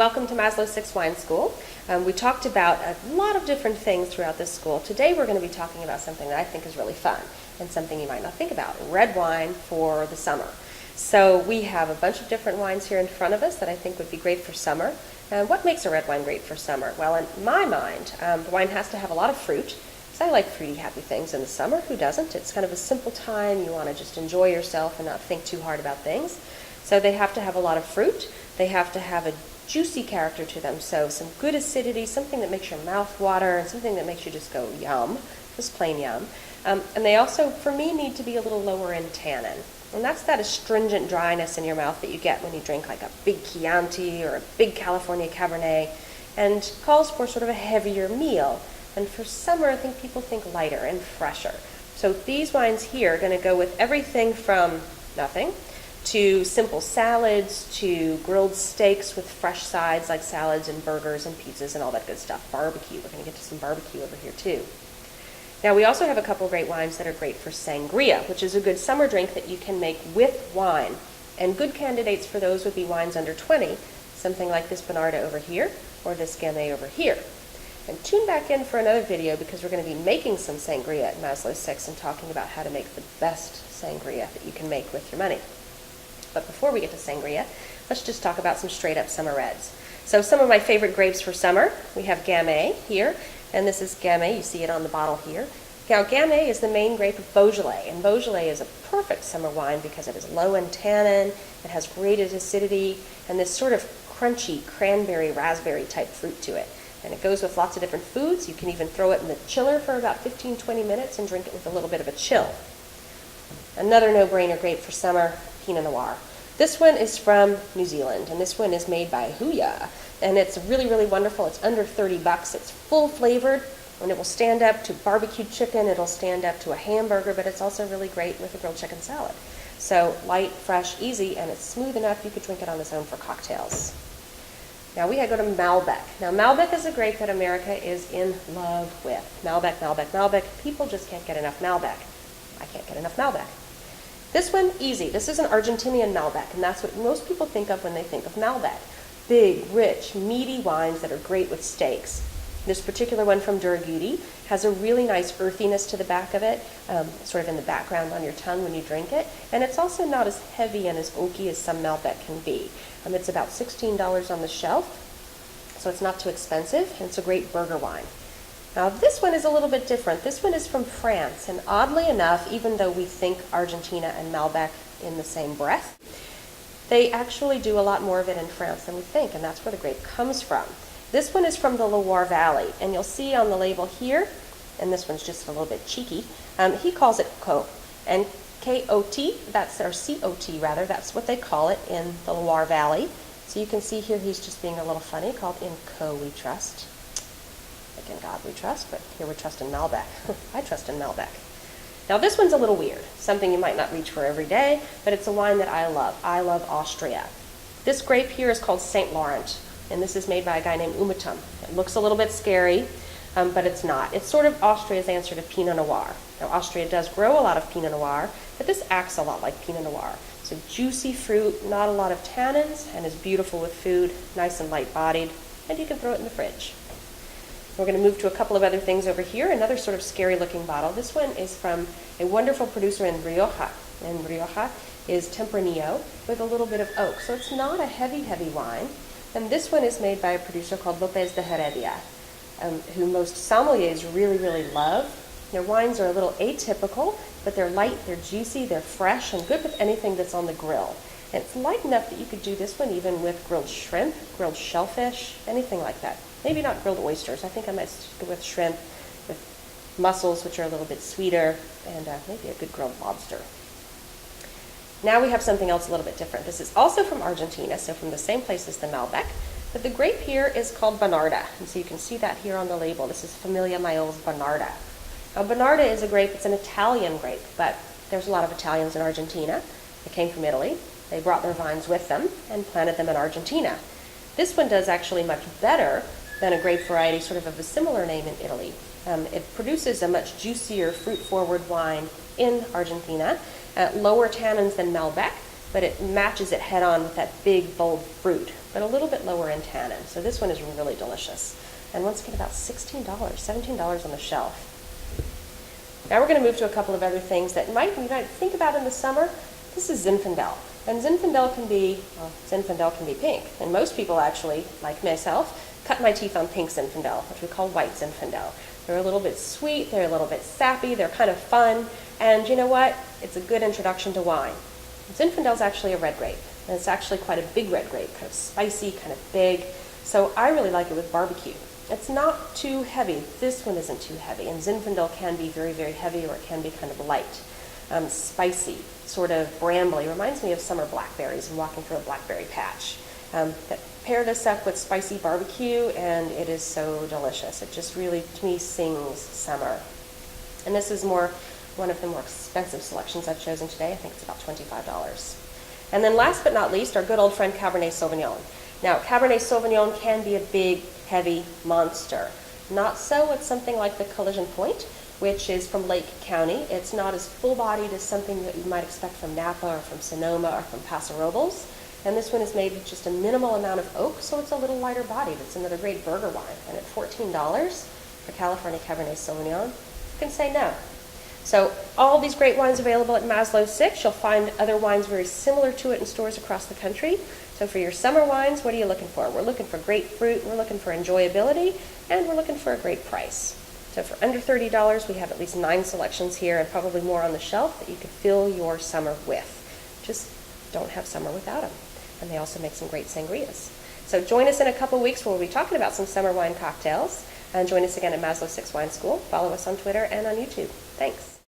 Welcome to Maslow 6 Wine School. We talked about a lot of different things throughout this school. Today we're going to be talking about something that I think is really fun and something you might not think about, red wine for the summer. So we have a bunch of different wines here in front of us that I think would be great for summer. What makes a red wine great for summer? Well, in my mind, the wine has to have a lot of fruit. Because I like fruity, happy things in the summer. Who doesn't? It's kind of a simple time. You want to just enjoy yourself and not think too hard about things. So they have to have a lot of fruit. They have to have a juicy character to them, so some good acidity, something that makes your mouth water, and something that makes you just go yum, just plain yum. And they also, for me, need to be a little lower in tannin. And that's that astringent dryness in your mouth that you get when you drink like a big Chianti or a big California Cabernet, and calls for sort of a heavier meal. And for summer, I think people think lighter and fresher. So these wines here are going to go with everything from nothing to simple salads, to grilled steaks with fresh sides like salads and burgers and pizzas and all that good stuff. Barbecue, we're going to get to some barbecue over here too. Now we also have a couple great wines that are great for sangria, which is a good summer drink that you can make with wine. And good candidates for those would be wines under 20, something like this Bonarda over here, or this Gamay over here. And tune back in for another video because we're going to be making some sangria at Maslow 6 and talking about how to make the best sangria that you can make with your money. But before we get to sangria, let's just talk about some straight up summer reds. So some of my favorite grapes for summer, we have Gamay here, and this is Gamay, you see it on the bottle here. Now Gamay is the main grape of Beaujolais, and Beaujolais is a perfect summer wine because it is low in tannin, it has great acidity, and this sort of crunchy cranberry, raspberry type fruit to it. And it goes with lots of different foods. You can even throw it in the chiller for about 15-20 minutes and drink it with a little bit of a chill. Another no-brainer grape for summer, Pinot Noir. This one is from New Zealand, and this one is made by Huya, and it's really, really wonderful. It's under $30. It's full flavored, and it will stand up to barbecued chicken. It'll stand up to a hamburger, but it's also really great with a grilled chicken salad. So light, fresh, easy, and it's smooth enough you could drink it on its own for cocktails. Now we go to Malbec. Now Malbec is a grape that America is in love with. Malbec, Malbec, Malbec. People just can't get enough Malbec. I can't get enough Malbec. This one, easy. This is an Argentinian Malbec, and that's what most people think of when they think of Malbec. Big, rich, meaty wines that are great with steaks. This particular one from Duragudi has a really nice earthiness to the back of it, sort of in the background on your tongue when you drink it, and it's also not as heavy and as oaky as some Malbec can be. It's about $16 on the shelf, so it's not too expensive, and it's a great burger wine. Now this one is a little bit different. This one is from France, and oddly enough, even though we think Argentina and Malbec in the same breath, they actually do a lot more of it in France than we think, and that's where the grape comes from. This one is from the Loire Valley, and you'll see on the label here, and this one's just a little bit cheeky, he calls it Cot, and K-O-T, or C-O-T rather, that's what they call it in the Loire Valley. So you can see here he's just being a little funny, called In Co We Trust. Like in God we trust, but here we trust in Malbec. I trust in Malbec. Now this one's a little weird, something you might not reach for every day, but it's a wine that I love. I love Austria. This grape here is called St. Laurent, and this is made by a guy named Umatum. It looks a little bit scary, but it's not. It's sort of Austria's answer to Pinot Noir. Now Austria does grow a lot of Pinot Noir, but this acts a lot like Pinot Noir. So juicy fruit, not a lot of tannins, and is beautiful with food, nice and light-bodied, and you can throw it in the fridge. We're going to move to a couple of other things over here. Another sort of scary-looking bottle. This one is from a wonderful producer in Rioja. And Rioja is Tempranillo with a little bit of oak. So it's not a heavy, heavy wine. And this one is made by a producer called Lopez de Heredia, who most sommeliers really, really love. Their wines are a little atypical, but they're light, they're juicy, they're fresh, and good with anything that's on the grill. And it's light enough that you could do this one even with grilled shrimp, grilled shellfish, anything like that. Maybe not grilled oysters. I think I might go with shrimp, with mussels, which are a little bit sweeter, and maybe a good grilled lobster. Now we have something else a little bit different. This is also from Argentina, so from the same place as the Malbec, but the grape here is called Bonarda, and so you can see that here on the label. This is Familia Maiol's Bonarda. Now Bonarda is a grape, it's an Italian grape, but there's a lot of Italians in Argentina. They came from Italy. They brought their vines with them and planted them in Argentina. This one does actually much better than a grape variety sort of a similar name in Italy. It produces a much juicier, fruit-forward wine in Argentina, lower tannins than Malbec, but it matches it head-on with that big, bold fruit. but a little bit lower in tannin. So this one is really delicious. And once again, about $16, $17 on the shelf. Now we're going to move to a couple of other things that you might think about in the summer. This is Zinfandel. And Zinfandel can be pink. And most people actually, like myself, cut my teeth on pink Zinfandel, which we call white Zinfandel. They're a little bit sweet, they're a little bit sappy, they're kind of fun, and you know what? It's a good introduction to wine. Zinfandel is actually a red grape, and it's actually quite a big red grape, kind of spicy, kind of big. So I really like it with barbecue. It's not too heavy. This one isn't too heavy, and Zinfandel can be very, very heavy, or it can be kind of light. Spicy, sort of brambly. Reminds me of summer blackberries and walking through a blackberry patch. Pair this up with spicy barbecue, and it is so delicious. It just really, to me, sings summer. And this is one of the more expensive selections I've chosen today. I think it's about $25. And then last but not least, our good old friend Cabernet Sauvignon. Now, Cabernet Sauvignon can be a big, heavy monster. Not so with something like the Collision Point, which is from Lake County. It's not as full-bodied as something that you might expect from Napa or from Sonoma or from Paso Robles. And this one is made with just a minimal amount of oak, so it's a little lighter bodied. It's another great burger wine. And at $14 for California Cabernet Sauvignon, you can say no. So all these great wines available at Maslow 6. You'll find other wines very similar to it in stores across the country. So for your summer wines, what are you looking for? We're looking for great fruit, we're looking for enjoyability, and we're looking for a great price. So for under $30, we have at least 9 selections here and probably more on the shelf that you could fill your summer with. Just don't have summer without them. And they also make some great sangrias. So join us in a couple weeks where we'll be talking about some summer wine cocktails. And join us again at Maslow 6 Wine School. Follow us on Twitter and on YouTube. Thanks.